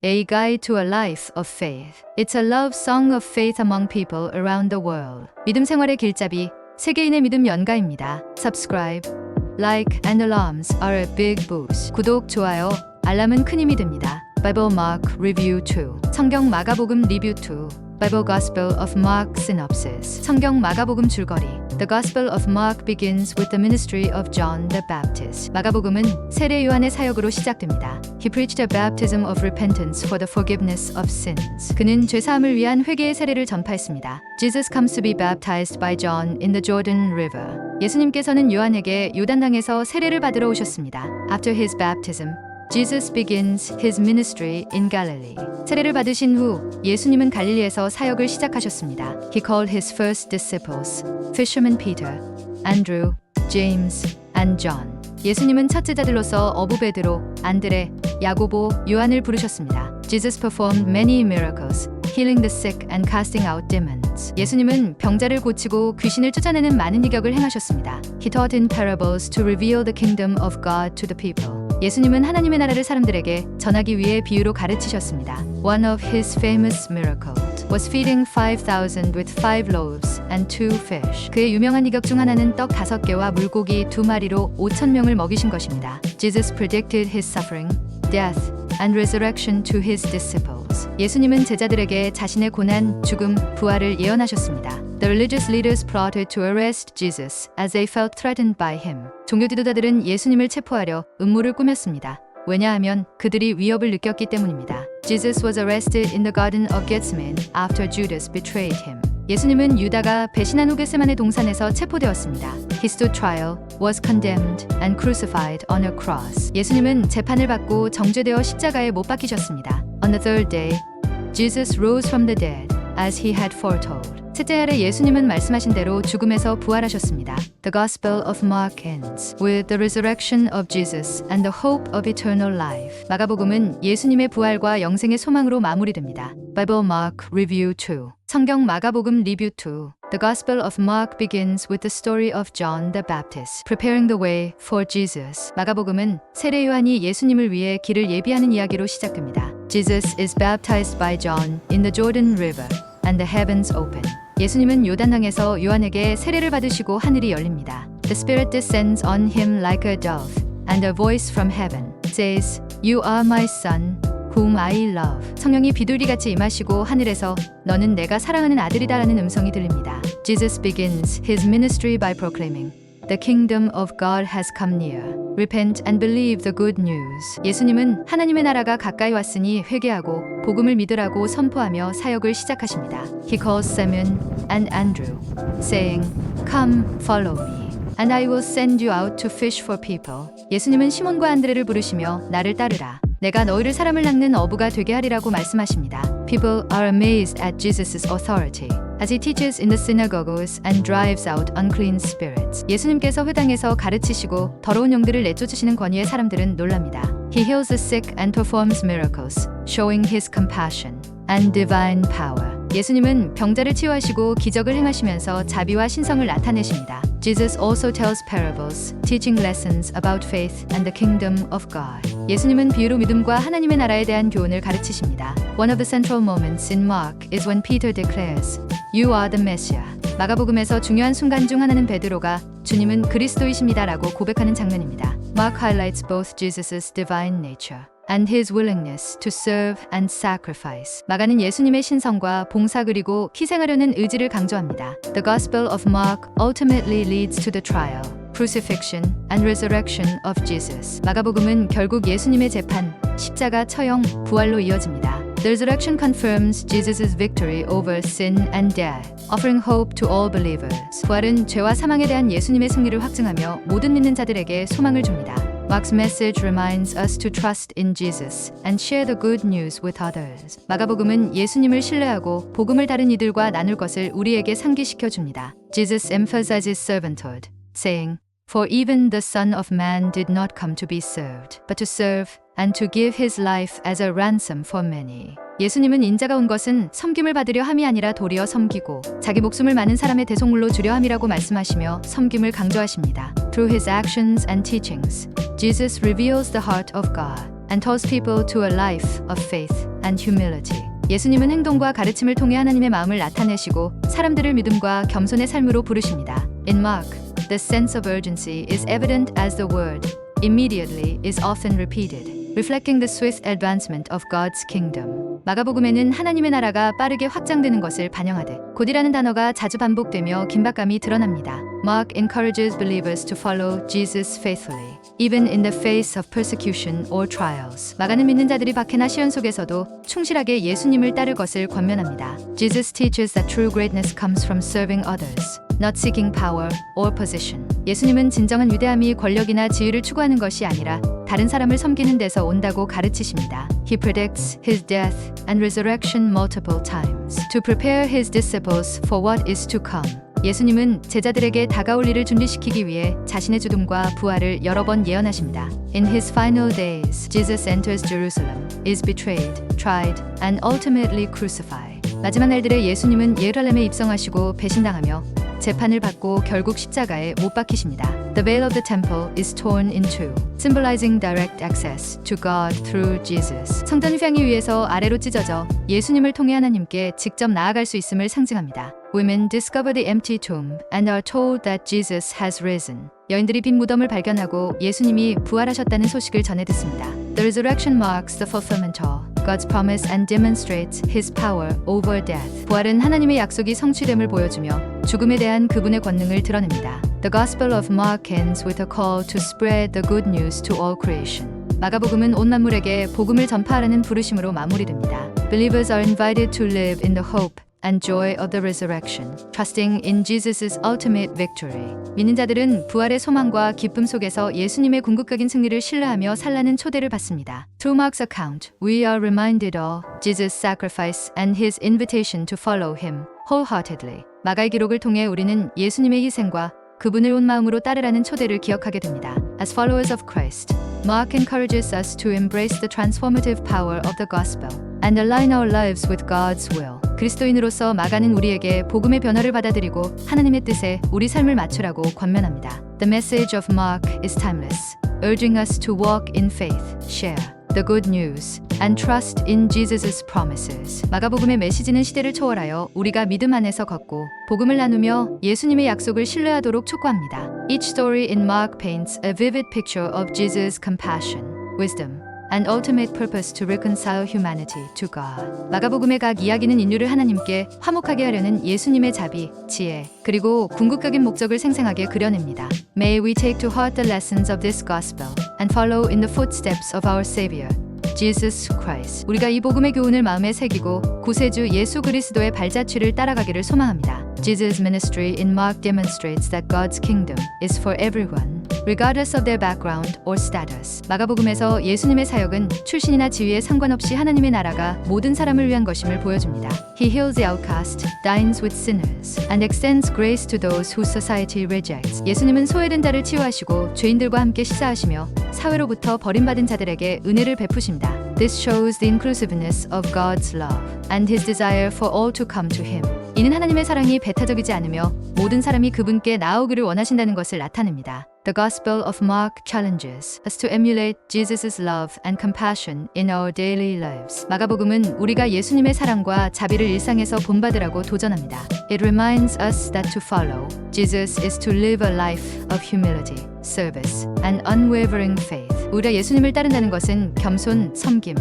A Guide to a Life of Faith. It's a love song of faith among people around the world. 믿음 생활의 길잡이, 세계인의 믿음 연가입니다. Subscribe, like, and alarms are a big boost. 구독, 좋아요, 알람은 큰 힘이 됩니다. Bible Mark Review 2. 성경 마가복음 리뷰 2. Bible Gospel of Mark Synopsis. 성경 마가복음 줄거리. The Gospel of Mark begins with the ministry of John the Baptist. 마가복음은 세례 요한의 사역으로 시작됩니다. He preached a baptism of repentance for the forgiveness of sins. 그는 죄사함을 위한 회개의 세례를 전파했습니다. Jesus comes to be baptized by John in the Jordan River. 예수님께서는 요한에게 요단강에서 세례를 받으러 오셨습니다. After his baptism, Jesus begins his ministry in Galilee. 세례를 받으신 후 예수님은 갈릴리에서 사역을 시작하셨습니다. He called his first disciples, fisherman Peter, Andrew, James, and John. 예수님은 첫 제자들로서 어부 베드로, 안드레, 야고보, 요한을 부르셨습니다. Jesus performed many miracles, healing the sick and casting out demons. 예수님은 병자를 고치고 귀신을 쫓아내는 많은 이격을 행하셨습니다. He taught in parables to reveal the kingdom of God to the people. 예수님은 하나님의 나라를 사람들에게 전하기 위해 비유로 가르치셨습니다. One of his famous miracles was feeding 5,000 with 5 loaves and 2 fish. 그의 유명한 이격 중 하나는 떡 5개와 물고기 2마리로 5,000명을 먹이신 것입니다. Jesus predicted his suffering, death, and resurrection to his disciples. 예수님은 제자들에게 자신의 고난, 죽음, 부활을 예언하셨습니다. The religious leaders plotted to arrest Jesus as they felt threatened by him. 종교 지도자들은 예수님을 체포하려 음모를 꾸몄습니다. 왜냐하면 그들이 위협을 느꼈기 때문입니다. Jesus was arrested in the Garden of Gethsemane after Judas betrayed him. 예수님은 유다가 배신한 후 겟세마네 동산에서 체포되었습니다. He stood trial, was condemned, and crucified on a cross. 예수님은 재판을 받고 정죄되어 십자가에 못 박히셨습니다. On the third day, Jesus rose from the dead, as he had foretold. 셋째 날에 예수님은 말씀하신 대로 죽음에서 부활하셨습니다. The Gospel of Mark ends with the resurrection of Jesus and the hope of eternal life. 마가복음은 예수님의 부활과 영생의 소망으로 마무리됩니다. Bible Mark Review 2. 성경 마가복음 리뷰 2. The Gospel of Mark begins with the story of John the Baptist, preparing the way for Jesus. 마가복음은 세례 요한이 예수님을 위해 길을 예비하는 이야기로 시작됩니다. Jesus is baptized by John in the Jordan River, and the heavens open. 예수님은 요단강에서 요한에게 세례를 받으시고 하늘이 열립니다. The Spirit descends on him like a dove, and a voice from heaven says, You are my son, whom I love. 성령이 비둘기같이 임하시고 하늘에서 너는 내가 사랑하는 아들이다라는 음성이 들립니다. Jesus begins his ministry by proclaiming, The kingdom of God has come near. Repent and believe the good news. 예수님은 하나님의 나라가 가까이 왔으니 회개하고 복음을 믿으라고 선포하며 사역을 시작하십니다. He calls Simon and Andrew, saying, Come, follow me, and I will send you out to fish for people. 예수님은 시몬과 안드레를 부르시며 나를 따르라. 내가 너희를 사람을 낚는 어부가 되게 하리라고 말씀하십니다. People are amazed at Jesus' authority as he teaches in the synagogues and drives out unclean spirits. 예수님께서 회당에서 가르치시고 더러운 영들을 내쫓으시는 권위에 사람들은 놀랍니다. He heals the sick and performs miracles, showing his compassion and divine power. 예수님은 병자를 치유하시고 기적을 행하시면서 자비와 신성을 나타내십니다. Jesus also tells parables, teaching lessons about faith and the kingdom of God. 예수님은 비유로 믿음과 하나님의 나라에 대한 교훈을 가르치십니다. One of the central moments in Mark is when Peter declares, You are the Messiah. 마가복음에서 중요한 순간 중 하나는 베드로가 주님은 그리스도이십니다라고 고백하는 장면입니다. Mark highlights both Jesus' divine nature and his willingness to serve and sacrifice. 마가는 예수님의 신성과 봉사 그리고 희생하려는 의지를 강조합니다. The Gospel of Mark ultimately leads to the trial, crucifixion, and resurrection of Jesus. 마가복음은 결국 예수님의 재판, 십자가, 처형, 부활로 이어집니다. The resurrection confirms Jesus' victory over sin and death, offering hope to all believers. 부활은 죄와 사망에 대한 예수님의 승리를 확증하며 모든 믿는 자들에게 소망을 줍니다. Mark's message reminds us to trust in Jesus and share the good news with others. 마가복음은 예수님을 신뢰하고 복음을 다른 이들과 나눌 것을 우리에게 상기시켜 줍니다. Jesus emphasizes servanthood, saying, For even the Son of Man did not come to be served, but to serve and to give his life as a ransom for many. 예수님은 인자가 온 것은 섬김을 받으려 함이 아니라 도리어 섬기고 자기 목숨을 많은 사람의 대속물로 주려 함이라고 말씀하시며 섬김을 강조하십니다. Through his actions and teachings, Jesus reveals the heart of God and calls people to a life of faith and humility. 예수님은 행동과 가르침을 통해 하나님의 마음을 나타내시고 사람들을 믿음과 겸손의 삶으로 부르십니다. In Mark, the sense of urgency is evident as the word immediately is often repeated, reflecting the swift advancement of God's kingdom. 마가복음에는 하나님의 나라가 빠르게 확장되는 것을 반영하듯 곧이라는 단어가 자주 반복되며 긴박감이 드러납니다. Mark encourages believers to follow Jesus faithfully, even in the face of persecution or trials. 마가는 믿는 자들이 박해나 시련 속에서도 충실하게 예수님을 따를 것을 권면합니다. Jesus teaches that true greatness comes from serving others, not seeking power or position. 예수님은 진정한 위대함이 권력이나 지위를 추구하는 것이 아니라 다른 사람을 섬기는 데서 온다고 가르치십니다. He predicts his death and resurrection multiple times to prepare his disciples for what is to come. 예수님은 제자들에게 다가올 일을 준비시키기 위해 자신의 죽음과 부활을 여러 번 예언하십니다. In his final days, Jesus enters Jerusalem, is betrayed, tried, and ultimately crucified. 마지막 날들에 예수님은 예루살렘에 입성하시고 배신당하며 재판을 받고 결국 십자가에 못 박히십니다. The veil of the temple is torn in two, symbolizing direct access to God through Jesus. 성전 휘장이 위에서 아래로 찢어져 예수님을 통해 하나님께 직접 나아갈 수 있음을 상징합니다. Women discover the empty tomb and are told that Jesus has risen. 여인들이 빈 무덤을 발견하고 예수님이 부활하셨다는 소식을 전해 듣습니다. The resurrection marks the fulfillment of God's promise and demonstrates His power over death. 부활은 하나님의 약속이 성취됨을 보여주며 죽음에 대한 그분의 권능을 드러냅니다. The Gospel of Mark ends with a call to spread the good news to all creation. 마가복음은 온 만물에게 복음을 전파하라는 부르심으로 마무리됩니다. Believers are invited to live in the hope and joy of the resurrection, trusting in Jesus' ultimate victory. 믿는 자들은 부활의 소망과 기쁨 속에서 예수님의 궁극적인 승리를 신뢰하며 살라는 초대를 받습니다. Through Mark's account, we are reminded of Jesus' sacrifice and His invitation to follow Him wholeheartedly. 마가의 기록을 통해 우리는 예수님의 희생과 그분을 온 마음으로 따르라는 초대를 기억하게 됩니다. As followers of Christ, Mark encourages us to embrace the transformative power of the gospel and align our lives with God's will. 그리스도인으로서 마가는 우리에게 복음의 변화를 받아들이고 하나님의 뜻에 우리 삶을 맞추라고 권면합니다. The message of Mark is timeless, urging us to walk in faith, share the good news, and trust in Jesus' promises. 마가복음의 메시지는 시대를 초월하여 우리가 믿음 안에서 걷고 복음을 나누며 예수님의 약속을 신뢰하도록 촉구합니다. Each story in Mark paints a vivid picture of Jesus' compassion, wisdom, and ultimate purpose to reconcile humanity to God. 마가복음의 각 이야기는 인류를 하나님께 화목하게 하려는 예수님의 자비, 지혜, 그리고 궁극적인 목적을 생생하게 그려냅니다. May we take to heart the lessons of this gospel and follow in the footsteps of our Savior, Jesus Christ. 우리가 이 복음의 교훈을 마음에 새기고 구세주 예수 그리스도의 발자취를 따라가기를 소망합니다. Jesus' ministry in Mark demonstrates that God's kingdom is for everyone, regardless of their background or status. 마가복음에서 예수님의 사역은 출신이나 지위에 상관없이 하나님의 나라가 모든 사람을 위한 것임을 보여줍니다. He heals the outcast, dines with sinners, and extends grace to those whose society rejects. 예수님은 소외된 자를 치유하시고 죄인들과 함께 식사하시며 사회로부터 버림받은 자들에게 은혜를 베푸십니다. This shows the inclusiveness of God's love and His desire for all to come to Him. 이는 하나님의 사랑이 배타적이지 않으며 모든 사람이 그분께 나아오기를 원하신다는 것을 나타냅니다. The Gospel of Mark challenges us to emulate Jesus' love and compassion in our daily lives. 마가복음은 우리가 예수님의 사랑과 자비를 일상에서 본받으라고 도전합니다. It reminds us that to follow Jesus is to live a life of humility, service, and unwavering faith. 우리가 예수님을 따른다는 것은 겸손, 섬김,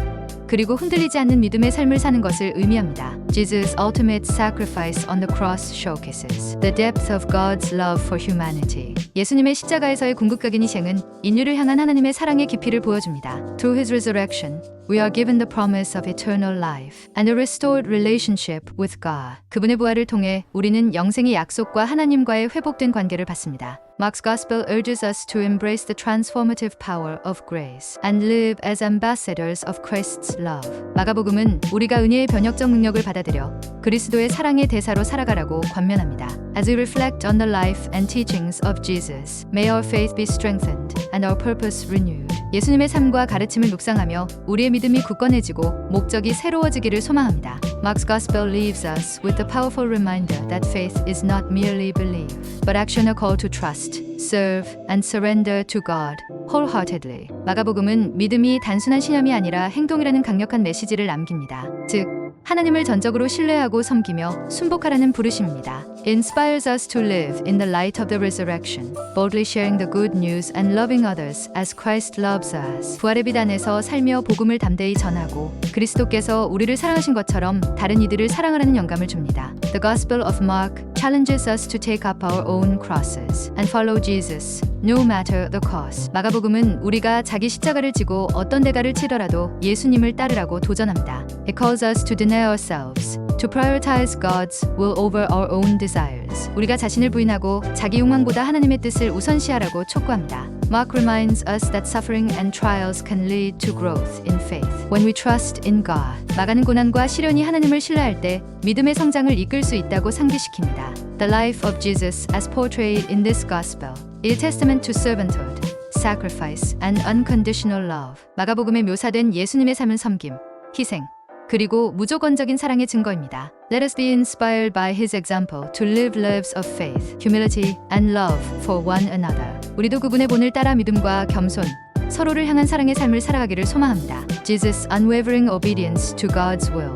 그리고 흔들리지 않는 믿음의 삶을 사는 것을 의미합니다. Jesus' ultimate sacrifice on the cross showcases the depth of God's love for humanity. 예수님의 십자가에서의 궁극적인 희생은 인류를 향한 하나님의 사랑의 깊이를 보여줍니다. Through His resurrection, we are given the promise of eternal life and a restored relationship with God. 그분의 부활을 통해 우리는 영생의 약속과 하나님과의 회복된 관계를 받습니다. Mark's Gospel urges us to embrace the transformative power of grace and live as ambassadors of Christ's love. 마가복음은 우리가 은혜의 변혁적 능력을 받아들여 그리스도의 사랑의 대사로 살아가라고 권면합니다. As we reflect on the life and teachings of Jesus, may our faith be strengthened and our purpose renewed. 예수님의 삶과 가르침을 묵상하며 우리의 믿음이 굳건해지고 목적이 새로워지기를 소망합니다. Mark's Gospel leaves us with the powerful reminder that faith is not merely belief, but action, a call to trust, serve, and surrender to God wholeheartedly. 마가복음은 믿음이 단순한 신념이 아니라 행동이라는 강력한 메시지를 남깁니다. 즉, 하나님을 전적으로 신뢰하고 섬기며 순복하라는 부르심입니다. It inspires us to live in the light of the resurrection, boldly sharing the good news and loving others as Christ loves us. 부활의 빛 안에서 살며 복음을 담대히 전하고 그리스도께서 우리를 사랑하신 것처럼 다른 이들을 사랑하라는 영감을 줍니다. The Gospel of Mark challenges us to take up our own crosses and follow Jesus, no matter the cost. 마가복음은 우리가 자기 십자가를 지고 어떤 대가를 치더라도 예수님을 따르라고 도전합니다. It calls us to deny ourselves, to prioritize God's will over our own desires. 우리가 자신을 부인하고 자기 욕망보다 하나님의 뜻을 우선시하라고 촉구합니다. Mark reminds us that suffering and trials can lead to growth in faith when we trust in God. 마가는 고난과 시련이 하나님을 신뢰할 때 믿음의 성장을 이끌 수 있다고 상기시킵니다. The life of Jesus as portrayed in this gospel is a testament to servanthood, sacrifice, and unconditional love. 마가복음에 묘사된 예수님의 삶은 섬김, 희생, 그리고 무조건적인 사랑의 증거입니다. Let us be inspired by his example to live lives of faith, humility, and love for one another. 우리도 그분의 본을 따라 믿음과 겸손, 서로를 향한 사랑의 삶을 살아가기를 소망합니다. Jesus' unwavering obedience to God's will,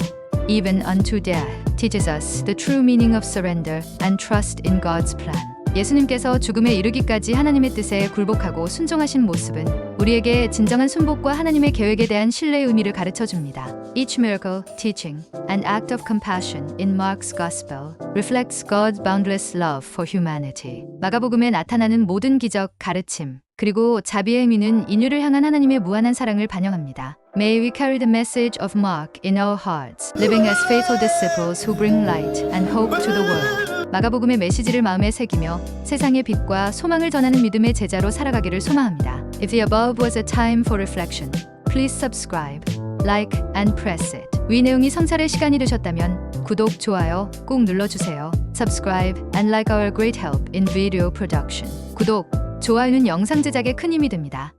even unto death, teaches us the true meaning of surrender and trust in God's plan. 예수님께서 죽음에 이르기까지 하나님의 뜻에 굴복하고 순종하신 모습은 우리에게 진정한 순복과 하나님의 계획에 대한 신뢰의 의미를 가르쳐 줍니다. Each miracle, teaching, and act of compassion in Mark's Gospel reflects God's boundless love for humanity. 마가복음에 나타나는 모든 기적, 가르침, 그리고 자비의 의미는 인류를 향한 하나님의 무한한 사랑을 반영합니다. May we carry the message of Mark in our hearts, living as faithful disciples who bring light and hope to the world. 마가복음의 메시지를 마음에 새기며 세상의 빛과 소망을 전하는 믿음의 제자로 살아가기를 소망합니다. If the above was a time for reflection, please subscribe, like, and press it. 위 내용이 성찰의 시간이 되셨다면 구독, 좋아요 꼭 눌러주세요. Subscribe and like our great help in video production. 구독, 좋아요는 영상 제작에 큰 힘이 됩니다.